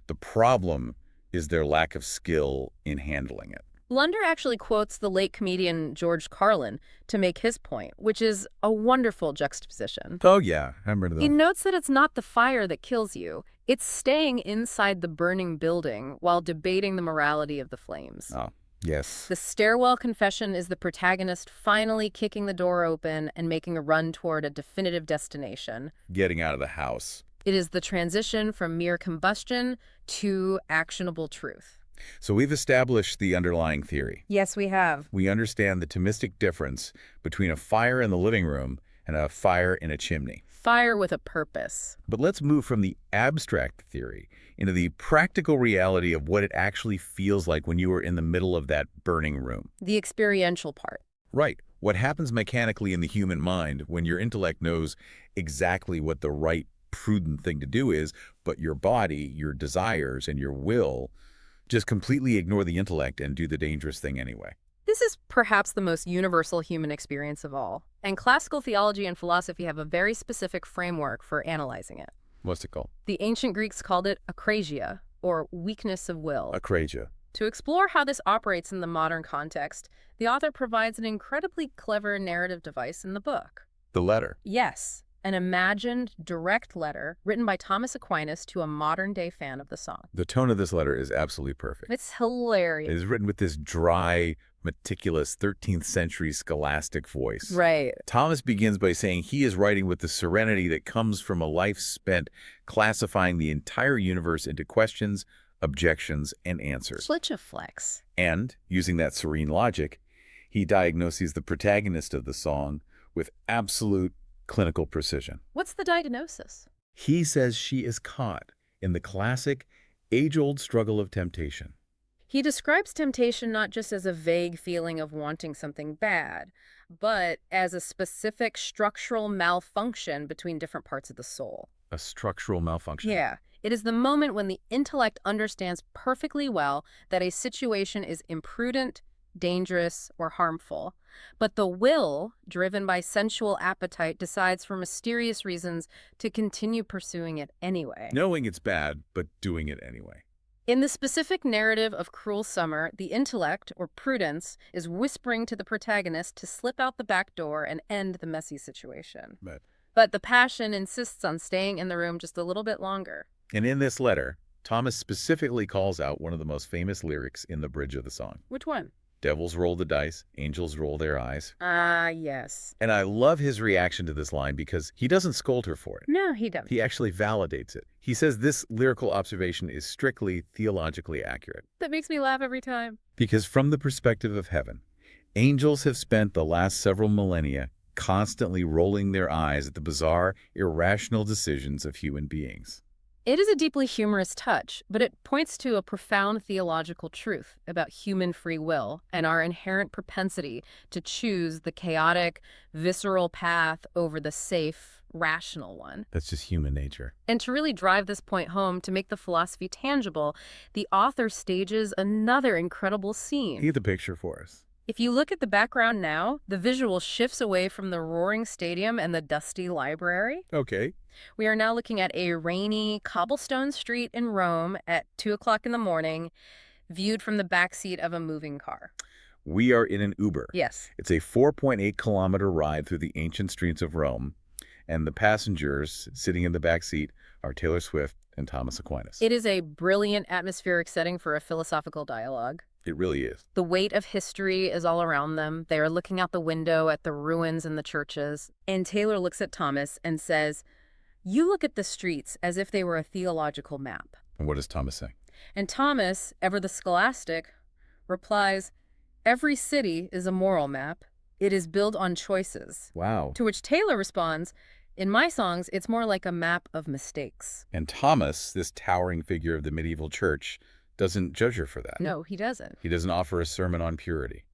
Speaker 1: The problem is their lack of skill in handling it.
Speaker 2: Blunder actually quotes the late comedian George Carlin to make his point, which is a wonderful juxtaposition.
Speaker 1: Oh, yeah. I remember
Speaker 2: He
Speaker 1: that.
Speaker 2: notes that it's not the fire that kills you. It's staying inside the burning building while debating the morality of the flames.
Speaker 1: Oh, yes.
Speaker 2: The stairwell confession is the protagonist finally kicking the door open and making a run toward a definitive destination.
Speaker 1: Getting out of the house.
Speaker 2: It is the transition from mere combustion to actionable truth.
Speaker 1: So we've established the underlying theory.
Speaker 2: Yes, we have.
Speaker 1: We understand the Thomistic difference between a fire in the living room and a fire in a chimney.
Speaker 2: Fire with a purpose.
Speaker 1: But let's move from the abstract theory into the practical reality of what it actually feels like when you are in the middle of that burning room.
Speaker 2: The experiential part.
Speaker 1: Right. What happens mechanically in the human mind when your intellect knows exactly what the right, prudent thing to do is, but your body, your desires, and your will just completely ignore the intellect and do the dangerous thing anyway.
Speaker 2: This is perhaps the most universal human experience of all, and classical theology and philosophy have a very specific framework for analyzing it.
Speaker 1: What's it called?
Speaker 2: The ancient Greeks called it akrasia, or weakness of will.
Speaker 1: Akrasia.
Speaker 2: To explore how this operates in the modern context, the author provides an incredibly clever narrative device in the book.
Speaker 1: The letter.
Speaker 2: Yes, an imagined, direct letter written by Thomas Aquinas to a modern-day fan of the song.
Speaker 1: The tone of this letter is absolutely perfect.
Speaker 2: It's hilarious.
Speaker 1: It is written with this dry, meticulous 13th century scholastic voice.
Speaker 2: Right.
Speaker 1: Thomas begins by saying he is writing with the serenity that comes from a life spent classifying the entire universe into questions, objections, and answers.
Speaker 2: Such a flex.
Speaker 1: And, using that serene logic, he diagnoses the protagonist of the song with absolute clinical precision.
Speaker 2: What's the diagnosis?
Speaker 1: He says she is caught in the classic, age-old struggle of temptation.
Speaker 2: He describes temptation not just as a vague feeling of wanting something bad, but as a specific structural malfunction between different parts of the soul.
Speaker 1: A structural malfunction.
Speaker 2: Yeah. It is the moment when the intellect understands perfectly well that a situation is imprudent, dangerous, or harmful, but the will, driven by sensual appetite, decides for mysterious reasons to continue pursuing it anyway.
Speaker 1: Knowing it's bad, but doing it anyway.
Speaker 2: In the specific narrative of Cruel Summer, the intellect, or prudence, is whispering to the protagonist to slip out the back door and end the messy situation. But the passion insists on staying in the room just a little bit longer.
Speaker 1: And in this letter, Thomas specifically calls out one of the most famous lyrics in the bridge of the song.
Speaker 2: Which one?
Speaker 1: Devils roll the dice, angels roll their eyes.
Speaker 2: Ah, yes.
Speaker 1: And I love his reaction to this line because he doesn't scold her for it.
Speaker 2: No, he doesn't.
Speaker 1: He actually validates it. He says this lyrical observation is strictly theologically accurate.
Speaker 2: That makes me laugh every time.
Speaker 1: Because from the perspective of heaven, angels have spent the last several millennia constantly rolling their eyes at the bizarre, irrational decisions of human beings.
Speaker 2: It is a deeply humorous touch, but it points to a profound theological truth about human free will and our inherent propensity to choose the chaotic, visceral path over the safe, rational one.
Speaker 1: That's just human nature.
Speaker 2: And to really drive this point home, to make the philosophy tangible, the author stages another incredible scene.
Speaker 1: Paint the picture for us.
Speaker 2: If you look at the background now, the visual shifts away from the roaring stadium and the dusty library.
Speaker 1: Okay.
Speaker 2: We are now looking at a rainy cobblestone street in Rome at 2 o'clock in the morning, viewed from the backseat of a moving car.
Speaker 1: We are in an Uber.
Speaker 2: Yes.
Speaker 1: It's a 4.8-kilometer ride through the ancient streets of Rome, and the passengers sitting in the back seat are Taylor Swift and Thomas Aquinas.
Speaker 2: It is a brilliant atmospheric setting for a philosophical dialogue.
Speaker 1: It really is.
Speaker 2: The weight of history is all around them. They are looking out the window at the ruins and the churches. And Taylor looks at Thomas and says, "You look at the streets as if they were a theological map."
Speaker 1: And what does Thomas say?
Speaker 2: And Thomas, ever the scholastic, replies, "Every city is a moral map. It is built on choices."
Speaker 1: Wow.
Speaker 2: To which Taylor responds, "In my songs, it's more like a map of mistakes."
Speaker 1: And Thomas, this towering figure of the medieval church, doesn't judge her for that.
Speaker 2: No, he doesn't.
Speaker 1: He doesn't offer a sermon on purity.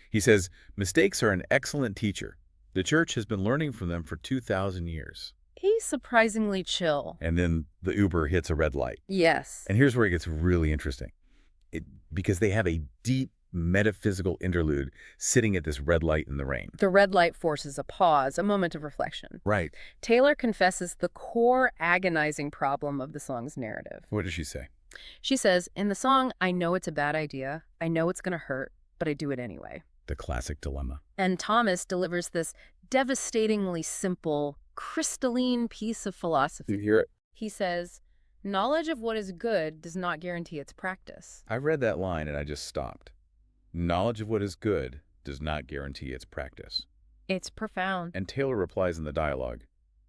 Speaker 1: He says, mistakes are an excellent teacher. The church has been learning from them for 2,000 years.
Speaker 2: He's surprisingly chill.
Speaker 1: And then the Uber hits a red light.
Speaker 2: Yes.
Speaker 1: And here's where it gets really interesting. Because they have a deep metaphysical interlude sitting at this red light in the rain.
Speaker 2: The red light forces a pause, a moment of reflection.
Speaker 1: Right.
Speaker 2: Taylor confesses the core agonizing problem of the song's narrative.
Speaker 1: What does she say?
Speaker 2: She says, "In the song, I know it's a bad idea. I know it's going to hurt, but I do it anyway."
Speaker 1: The classic dilemma.
Speaker 2: And Thomas delivers this devastatingly simple, crystalline piece of philosophy.
Speaker 1: You hear it?
Speaker 2: He says, "Knowledge of what is good does not guarantee its practice."
Speaker 1: I read that line and I just stopped. Knowledge of what is good does not guarantee its practice.
Speaker 2: It's profound.
Speaker 1: And Taylor replies in the dialogue,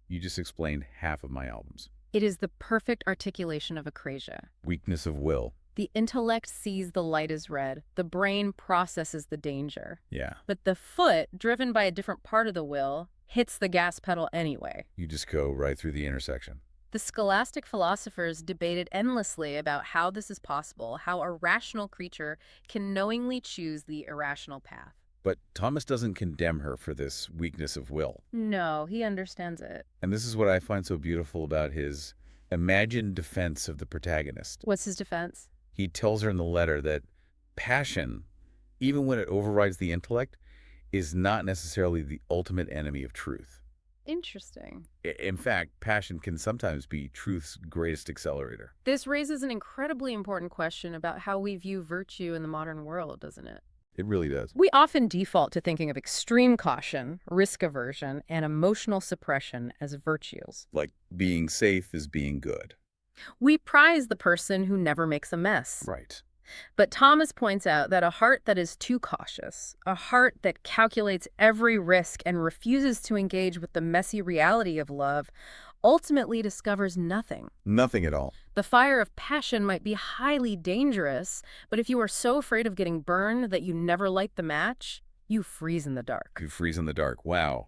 Speaker 1: you just explained half of my albums.
Speaker 2: It is the perfect articulation of acrasia.
Speaker 1: Weakness of will.
Speaker 2: The intellect sees the light as red. The brain processes the danger.
Speaker 1: Yeah.
Speaker 2: But the foot, driven by a different part of the will, hits the gas pedal anyway.
Speaker 1: You just go right through the intersection.
Speaker 2: The scholastic philosophers debated endlessly about how this is possible, how a rational creature can knowingly choose the irrational path.
Speaker 1: But Thomas doesn't condemn her for this weakness of will.
Speaker 2: No, he understands it.
Speaker 1: And this is what I find so beautiful about his imagined defense of the protagonist.
Speaker 2: What's his defense?
Speaker 1: He tells her in the letter that passion, even when it overrides the intellect, is not necessarily the ultimate enemy of truth.
Speaker 2: Interesting.
Speaker 1: In fact, passion can sometimes be truth's greatest accelerator.
Speaker 2: This raises an incredibly important question about how we view virtue in the modern world, doesn't it?
Speaker 1: It really does.
Speaker 2: We often default to thinking of extreme caution, risk aversion, and emotional suppression as virtues.
Speaker 1: Like being safe is being good.
Speaker 2: We prize the person who never makes a mess.
Speaker 1: Right.
Speaker 2: But Thomas points out that a heart that is too cautious, a heart that calculates every risk and refuses to engage with the messy reality of love, ultimately discovers nothing.
Speaker 1: Nothing at all.
Speaker 2: The fire of passion might be highly dangerous, but if you are so afraid of getting burned that you never light the match, you freeze in the dark.
Speaker 1: You freeze in the dark. Wow.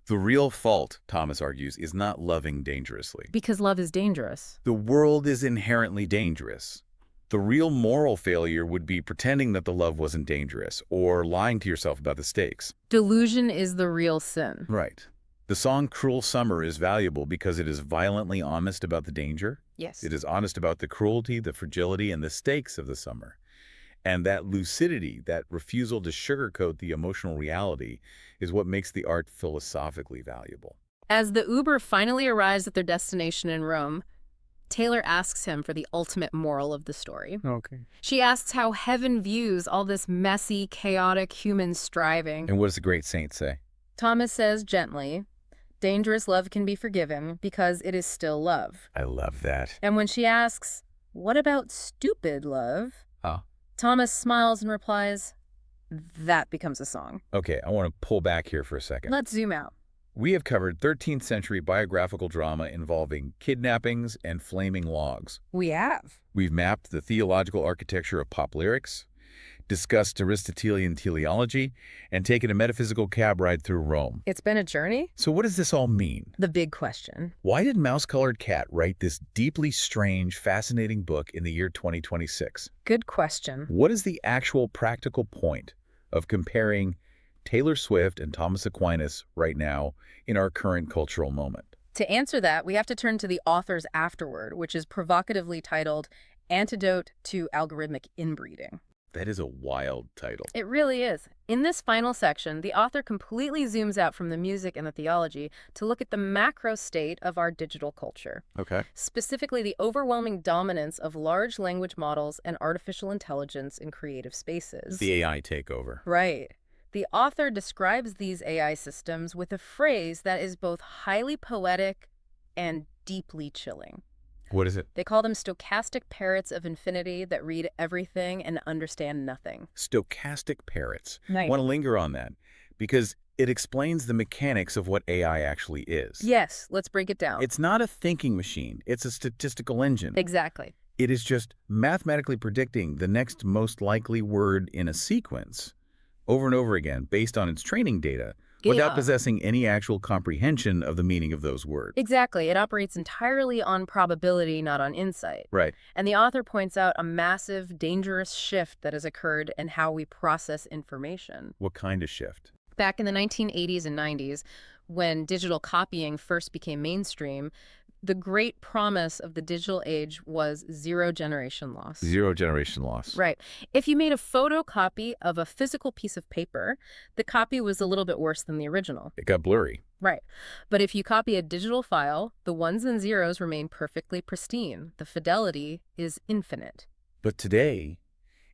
Speaker 1: The real fault, Thomas argues, is not loving dangerously.
Speaker 2: Because love is dangerous.
Speaker 1: The world is inherently dangerous. The real moral failure would be pretending that the love wasn't dangerous or lying to yourself about the stakes.
Speaker 2: Delusion is the real sin.
Speaker 1: Right. The song Cruel Summer is valuable because it is violently honest about the danger.
Speaker 2: Yes.
Speaker 1: It is honest about the cruelty, the fragility, and the stakes of the summer. And that lucidity, that refusal to sugarcoat the emotional reality, is what makes the art philosophically valuable.
Speaker 2: As the Uber finally arrives at their destination in Rome, Taylor asks him for the ultimate moral of the story.
Speaker 1: Okay.
Speaker 2: She asks how heaven views all this messy, chaotic human striving.
Speaker 1: And what does the great saint say?
Speaker 2: Thomas says gently, dangerous love can be forgiven because it is still love.
Speaker 1: I love that.
Speaker 2: And when she asks, what about stupid love?
Speaker 1: Oh.
Speaker 2: Thomas smiles and replies, that becomes a song.
Speaker 1: Okay, I want to pull back here for a second.
Speaker 2: Let's zoom out.
Speaker 1: We have covered 13th century biographical drama involving kidnappings and flaming logs.
Speaker 2: We have.
Speaker 1: We've mapped the theological architecture of pop lyrics, discussed Aristotelian teleology, and taken a metaphysical cab ride through Rome.
Speaker 2: It's been a journey?
Speaker 1: So what does this all mean?
Speaker 2: The big question.
Speaker 1: Why did Mouse-Colored Cat write this deeply strange, fascinating book in the year 2026?
Speaker 2: Good question.
Speaker 1: What is the actual practical point of comparing Taylor Swift and Thomas Aquinas right now in our current cultural moment?
Speaker 2: To answer that, we have to turn to the author's afterword, which is provocatively titled Antidote to Algorithmic Inbreeding.
Speaker 1: That is a wild title.
Speaker 2: It really is. In this final section, the author completely zooms out from the music and the theology to look at the macro state of our digital culture.
Speaker 1: Okay.
Speaker 2: Specifically, the overwhelming dominance of large language models and artificial intelligence in creative spaces.
Speaker 1: The AI takeover.
Speaker 2: Right. The author describes these AI systems with a phrase that is both highly poetic and deeply chilling.
Speaker 1: What is it?
Speaker 2: They call them stochastic parrots of infinity that read everything and understand nothing.
Speaker 1: Stochastic parrots.
Speaker 2: Nice.
Speaker 1: I want to linger on that because it explains the mechanics of what AI actually is.
Speaker 2: Yes, let's break it down.
Speaker 1: It's not a thinking machine. It's a statistical engine.
Speaker 2: Exactly.
Speaker 1: It is just mathematically predicting the next most likely word in a sequence over and over again based on its training data without
Speaker 2: Yeah.
Speaker 1: possessing any actual comprehension of the meaning of those words.
Speaker 2: Exactly. It operates entirely on probability, not on insight.
Speaker 1: Right.
Speaker 2: And the author points out a massive, dangerous shift that has occurred in how we process information.
Speaker 1: What kind of shift?
Speaker 2: Back in the 1980s and 90s, when digital copying first became mainstream, the great promise of the digital age was zero generation loss.
Speaker 1: Zero generation loss.
Speaker 2: Right. If you made a photocopy of a physical piece of paper, the copy was a little bit worse than the original.
Speaker 1: It got blurry.
Speaker 2: Right. But if you copy a digital file, the ones and zeros remain perfectly pristine. The fidelity is infinite.
Speaker 1: But today,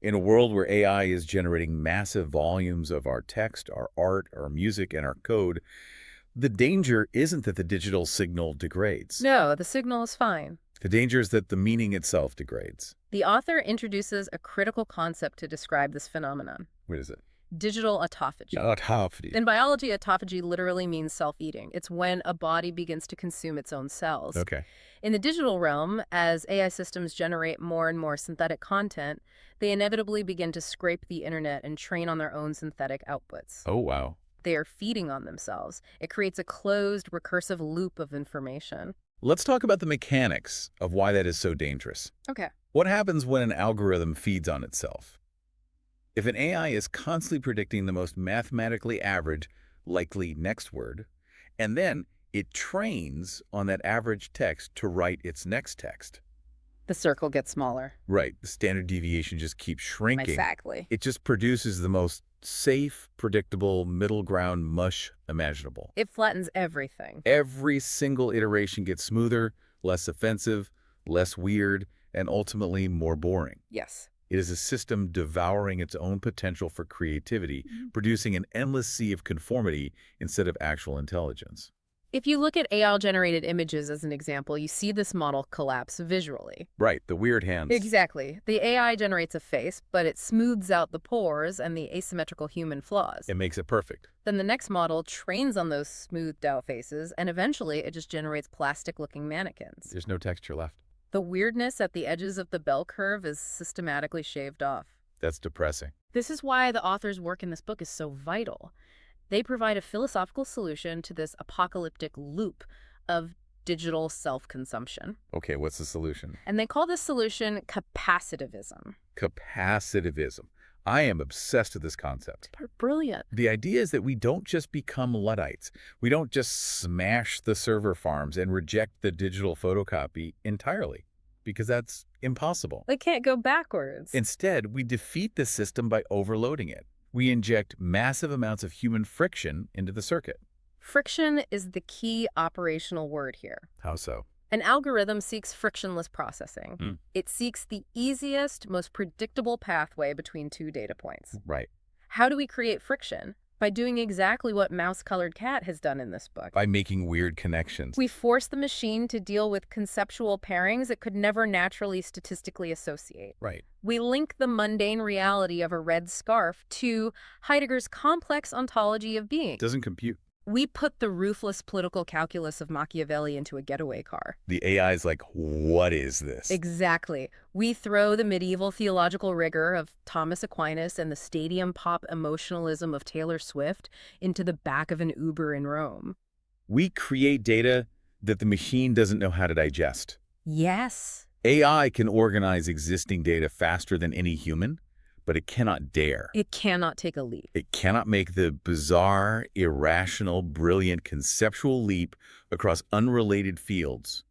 Speaker 1: in a world where AI is generating massive volumes of our text, our art, our music, and our code, the danger isn't that the digital signal degrades.
Speaker 2: No, the signal is fine.
Speaker 1: The danger is that the meaning itself degrades.
Speaker 2: The author introduces a critical concept to describe this phenomenon:
Speaker 1: What is it?
Speaker 2: digital autophagy.
Speaker 1: Autophagy.
Speaker 2: In biology, autophagy literally means self-eating. It's when a body begins to consume its own cells.
Speaker 1: Okay.
Speaker 2: In the digital realm, as AI systems generate more and more synthetic content, they inevitably begin to scrape the internet and train on their own synthetic outputs.
Speaker 1: Oh, wow.
Speaker 2: They are feeding on themselves. It creates a closed, recursive loop of information.
Speaker 1: Let's talk about the mechanics of why that is so dangerous.
Speaker 2: Okay.
Speaker 1: What happens when an algorithm feeds on itself? If an AI is constantly predicting the most mathematically average, likely next word, and then it trains on that average text to write its next text.
Speaker 2: The circle gets smaller.
Speaker 1: Right. The standard deviation just keeps shrinking.
Speaker 2: Exactly.
Speaker 1: It just produces the most safe, predictable, middle ground mush imaginable.
Speaker 2: It flattens everything.
Speaker 1: Every single iteration gets smoother, less offensive, less weird, and ultimately more boring.
Speaker 2: Yes.
Speaker 1: It is a system devouring its own potential for creativity, producing an endless sea of conformity instead of actual intelligence.
Speaker 2: If you look at AI-generated images as an example, you see this model collapse visually.
Speaker 1: Right, the weird hands.
Speaker 2: Exactly. The AI generates a face, but it smooths out the pores and the asymmetrical human flaws.
Speaker 1: It makes it perfect.
Speaker 2: Then the next model trains on those smoothed out faces, and eventually it just generates plastic-looking mannequins.
Speaker 1: There's no texture left.
Speaker 2: The weirdness at the edges of the bell curve is systematically shaved off.
Speaker 1: That's depressing.
Speaker 2: This is why the author's work in this book is so vital. They provide a philosophical solution to this apocalyptic loop of digital self-consumption.
Speaker 1: Okay, what's the solution?
Speaker 2: And they call this solution capacitivism.
Speaker 1: Capacitivism. I am obsessed with this concept.
Speaker 2: Brilliant.
Speaker 1: The idea is that we don't just become Luddites. We don't just smash the server farms and reject the digital photocopy entirely, because that's impossible.
Speaker 2: They can't go backwards.
Speaker 1: Instead, we defeat the system by overloading it. We inject massive amounts of human friction into the circuit.
Speaker 2: Friction is the key operational word here.
Speaker 1: How so?
Speaker 2: An algorithm seeks frictionless processing.
Speaker 1: Mm.
Speaker 2: It seeks the easiest, most predictable pathway between two data points.
Speaker 1: Right.
Speaker 2: How do we create friction? By doing exactly what Mouse-Colored Cat has done in this book.
Speaker 1: By making weird connections.
Speaker 2: We force the machine to deal with conceptual pairings it could never naturally statistically associate.
Speaker 1: Right.
Speaker 2: We link the mundane reality of a red scarf to Heidegger's complex ontology of being.
Speaker 1: Doesn't compute.
Speaker 2: We put the ruthless political calculus of Machiavelli into a getaway car.
Speaker 1: The AI is like, what is this?
Speaker 2: Exactly. We throw the medieval theological rigor of Thomas Aquinas and the stadium pop emotionalism of Taylor Swift into the back of an Uber in Rome.
Speaker 1: We create data that the machine doesn't know how to digest.
Speaker 2: Yes.
Speaker 1: AI can organize existing data faster than any human, but it cannot dare.
Speaker 2: It cannot take a leap.
Speaker 1: It cannot make the bizarre, irrational, brilliant conceptual leap across unrelated fields.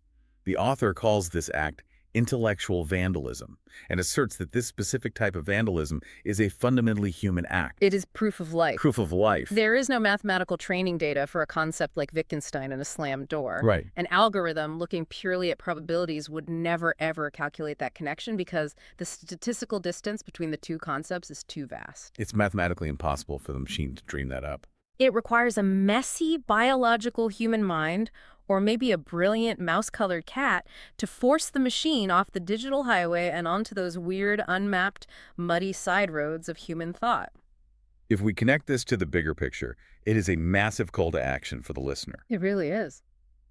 Speaker 1: The author calls this act intellectual vandalism and asserts that this specific type of vandalism is a fundamentally human act.
Speaker 2: It is proof of life.
Speaker 1: Proof of life.
Speaker 2: There is no mathematical training data for a concept like Wittgenstein and a slammed door.
Speaker 1: Right.
Speaker 2: An algorithm looking purely at probabilities would never, ever calculate that connection because the statistical distance between the two concepts is too vast.
Speaker 1: It's mathematically impossible for the machine to dream that up.
Speaker 2: It requires a messy biological human mind or maybe a brilliant mouse-colored cat to force the machine off the digital highway and onto those weird, unmapped, muddy side roads of human thought.
Speaker 1: If we connect this to the bigger picture, it is a massive call to action for the listener.
Speaker 2: It really is.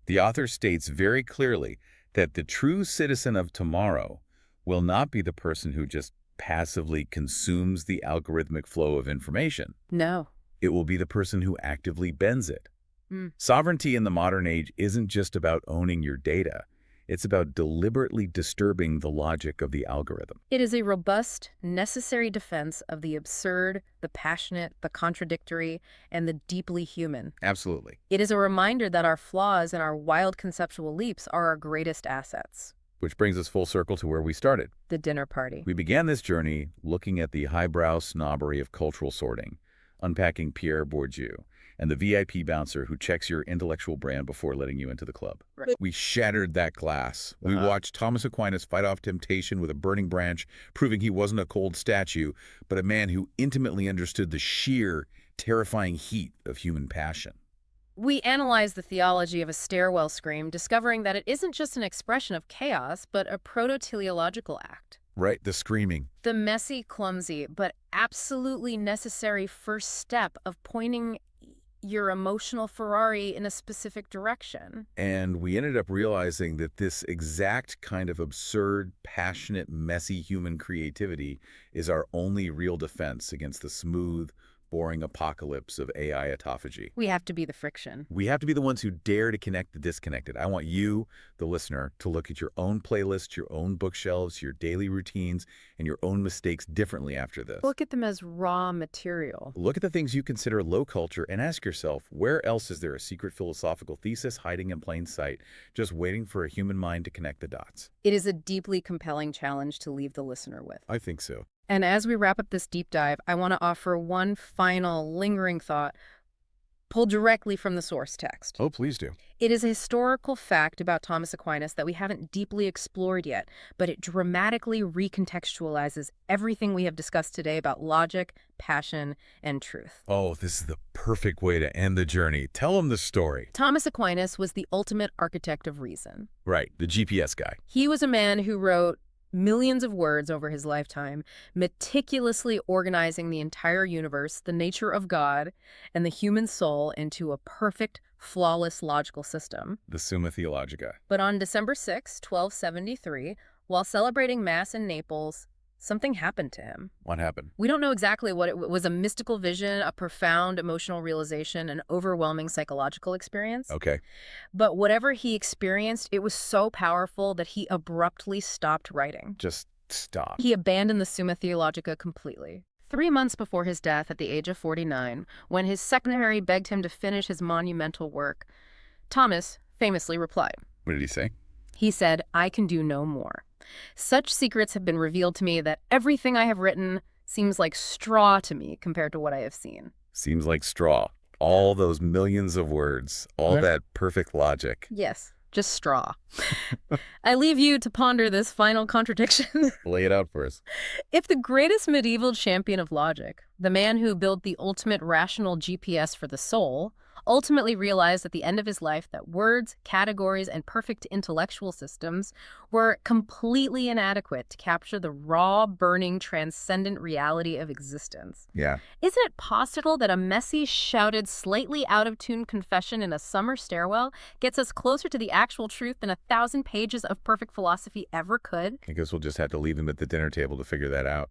Speaker 1: The author states very clearly that the true citizen of tomorrow will not be the person who just passively consumes the algorithmic flow of information.
Speaker 2: No.
Speaker 1: It will be the person who actively bends it.
Speaker 2: Mm.
Speaker 1: Sovereignty in the modern age isn't just about owning your data. It's about deliberately disturbing the logic of the algorithm.
Speaker 2: It is a robust, necessary defense of the absurd, the passionate, the contradictory, and the deeply human.
Speaker 1: Absolutely.
Speaker 2: It is a reminder that our flaws and our wild conceptual leaps are our greatest assets.
Speaker 1: Which brings us full circle to where we started.
Speaker 2: The dinner party.
Speaker 1: We began this journey looking at the highbrow snobbery of cultural sorting, unpacking Pierre Bourdieu, and the VIP bouncer who checks your intellectual brand before letting you into the club.
Speaker 2: Right.
Speaker 1: We shattered that glass. We watched Thomas Aquinas fight off temptation with a burning branch, proving he wasn't a cold statue, but a man who intimately understood the sheer, terrifying heat of human passion.
Speaker 2: We analyzed the theology of a stairwell scream, discovering that it isn't just an expression of chaos, but a proto-teleological act.
Speaker 1: Right, the screaming.
Speaker 2: The messy, clumsy, but absolutely necessary first step of pointing your emotional Ferrari in a specific direction.
Speaker 1: And we ended up realizing that this exact kind of absurd, passionate, messy human creativity is our only real defense against the smooth, boring apocalypse of AI autophagy.
Speaker 2: We have to be the friction.
Speaker 1: We have to be the ones who dare to connect the disconnected. I want you, the listener, to look at your own playlist, your own bookshelves, your daily routines, and your own mistakes differently after this.
Speaker 2: Look at them as raw material.
Speaker 1: Look at the things you consider low culture and ask yourself, where else is there a secret philosophical thesis hiding in plain sight, just waiting for a human mind to connect the dots?
Speaker 2: It is a deeply compelling challenge to leave the listener with.
Speaker 1: I think so.
Speaker 2: And as we wrap up this deep dive, I want to offer one final lingering thought pulled directly from the source text.
Speaker 1: Oh, please do.
Speaker 2: It is a historical fact about Thomas Aquinas that we haven't deeply explored yet, but it dramatically recontextualizes everything we have discussed today about logic, passion, and truth.
Speaker 1: Oh, this is the perfect way to end the journey. Tell them the story.
Speaker 2: Thomas Aquinas was the ultimate architect of reason.
Speaker 1: Right, the GPS guy.
Speaker 2: He was a man who wrote millions of words over his lifetime, meticulously organizing the entire universe, the nature of God, and the human soul into a perfect, flawless logical system.
Speaker 1: The Summa Theologica.
Speaker 2: But on December 6, 1273, while celebrating Mass in Naples, something happened to him.
Speaker 1: What happened?
Speaker 2: We don't know exactly what it was. A mystical vision, a profound emotional realization, an overwhelming psychological experience.
Speaker 1: Okay.
Speaker 2: But whatever he experienced, it was so powerful that he abruptly stopped writing.
Speaker 1: Just stop.
Speaker 2: He abandoned the Summa Theologica completely. 3 months before his death at the age of 49, when his secretary begged him to finish his monumental work, Thomas famously replied.
Speaker 1: What did he say?
Speaker 2: He said, "I can do no more. Such secrets have been revealed to me that everything I have written seems like straw to me compared to what I have seen."
Speaker 1: Seems like straw. All those millions of words, all that perfect logic.
Speaker 2: Yes, just straw. I leave you to ponder this final contradiction.
Speaker 1: Lay it out for us.
Speaker 2: If the greatest medieval champion of logic, the man who built the ultimate rational GPS for the soul, ultimately realized at the end of his life that words, categories, and perfect intellectual systems were completely inadequate to capture the raw, burning, transcendent reality of existence.
Speaker 1: Yeah.
Speaker 2: Isn't it possible that a messy, shouted, slightly out-of-tune confession in a summer stairwell gets us closer to the actual truth than 1,000 pages of perfect philosophy ever could?
Speaker 1: I guess we'll just have to leave him at the dinner table to figure that out.